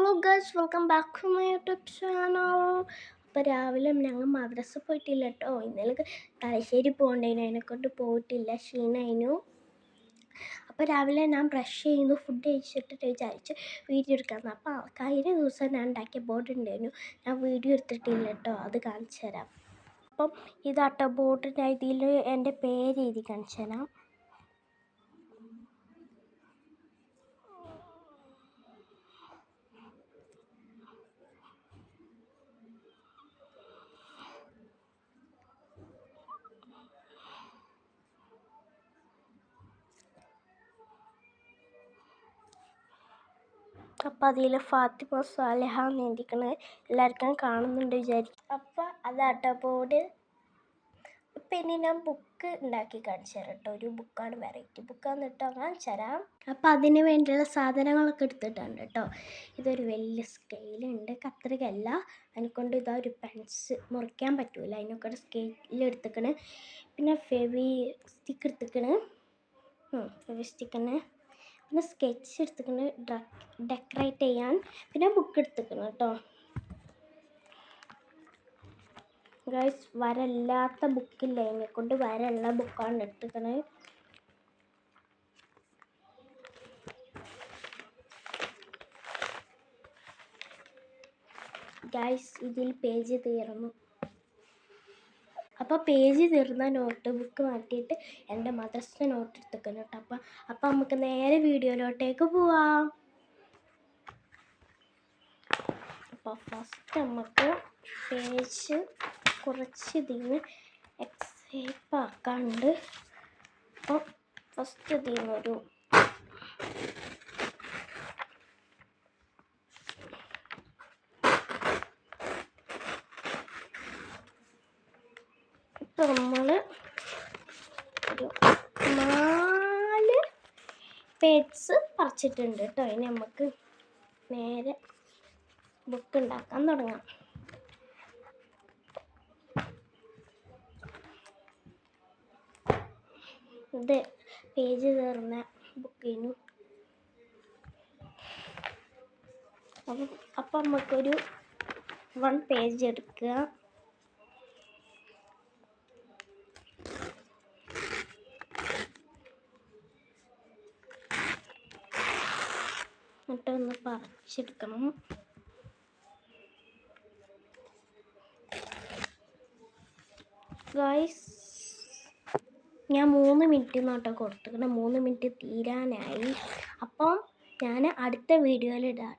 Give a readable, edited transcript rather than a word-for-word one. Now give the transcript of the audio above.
Hello guys, welcome back to my YouTube channel. അപ്പോൾ രാവിലെ ഞങ്ങൾ മദ്രസ പോയിട്ടില്ല കേട്ടോ. ഇന്നലെ തലശ്ശേരി പോകണ്ടേനു, അതിനെക്കൊണ്ട് പോയിട്ടില്ല, ക്ഷീണമായിരുന്നു. അപ്പോൾ രാവിലെ ഞാൻ ബ്രഷ് ചെയ്യുന്നു, ഫുഡ് കഴിച്ചിട്ട് വിചാരിച്ചു വീഡിയോ എടുക്കാമെന്ന്. അപ്പോൾ കഴിഞ്ഞ ദിവസം ഞാൻ ഉണ്ടാക്കിയ ബോർഡ് ഉണ്ടായിരുന്നു, ഞാൻ വീഡിയോ എടുത്തിട്ടില്ല കേട്ടോ, അത് കാണിച്ചു തരാം. അപ്പം ഇതാട്ടോ ബോർഡ്, ഞാൻ ഇതിൽ എൻ്റെ പേര് എഴുതി കാണിച്ചു തരാം. അപ്പം അതിൽ ഫാത്തിമ സാലിഹ എന്ന് എഴുതിക്കണത് എല്ലാവർക്കും കാണുന്നുണ്ട് വിചാരിക്കും. അപ്പം അതാട്ടോ ബോർഡ്. ഇപ്പം ഇനി ഞാൻ ബുക്ക് ഉണ്ടാക്കി കാണിച്ചു തരാം കേട്ടോ. ഒരു ബുക്കാണ്, വെറൈറ്റി ബുക്കാന്ന് കേട്ടോ, കാണിച്ചു തരാം. അപ്പം അതിന് വേണ്ടിയുള്ള സാധനങ്ങളൊക്കെ എടുത്തിട്ടുണ്ട് കേട്ടോ. ഇതൊരു വലിയ സ്കെയിലുണ്ട്, കത്രികയല്ല, അതിനെക്കൊണ്ട് ഇതാ ഒരു പെൻസ് മുറിക്കാൻ പറ്റൂല, അതിനൊക്കെ ഒരു സ്കെയിൽ എടുത്തിക്കണ്. പിന്നെ ഫെവി സ്റ്റിക്ക് എടുത്തിക്കണ്, പിന്നെ സ്കെച്ച് എടുത്തിക്കണ് ഡെക്കറേറ്റ് ചെയ്യാൻ. പിന്നെ ബുക്ക് എടുത്തിക്കണം കേട്ടോ ഗൈസ്. വരല്ലാത്ത ബുക്കില്ല, എന്നെക്കൊണ്ട് വരല്ല ബുക്കാണ് എടുത്തിക്കണത്. ഗൈസ് ഇതിൽ പേജ് തീർന്നു. അപ്പോൾ പേജ് തീർന്ന നോട്ട് ബുക്ക് മാറ്റിയിട്ട് എൻ്റെ മദ്രസ നോട്ട് എടുത്തിക്കണം കേട്ടോ. അപ്പം നമുക്ക് നേരെ വീഡിയോയിലോട്ടേക്ക് പോവാം. അപ്പോൾ ഫസ്റ്റ് നമുക്ക് പേജ് കുറച്ച് ഇതിന് എക്സേപ്പ് ആക്കാണ്ട്. അപ്പോൾ ഫസ്റ്റ് ഇതിനൊരു ഇപ്പം നമ്മൾ ഒരു 4 പേജ് പറിച്ചിട്ടുണ്ട് കേട്ടോ. ഇനി നമുക്ക് നേരെ ബുക്ക് ഉണ്ടാക്കാൻ തുടങ്ങാം. ഇത് പേജ് തീർന്ന ബുക്കിനു. അപ്പം നമുക്കൊരു 1 പേജ് എടുക്കുക. എന്നിട്ടൊന്ന് പറിച്ചെടുക്കണം. ഗൈസ് ഞാൻ 3 മിനിറ്റ് നോട്ടോ കൊടുത്തിരിക്കണം, 3 മിനിറ്റ് തീരാനായി. അപ്പം ഞാൻ അടുത്ത വീഡിയോയിൽ ഇടാം.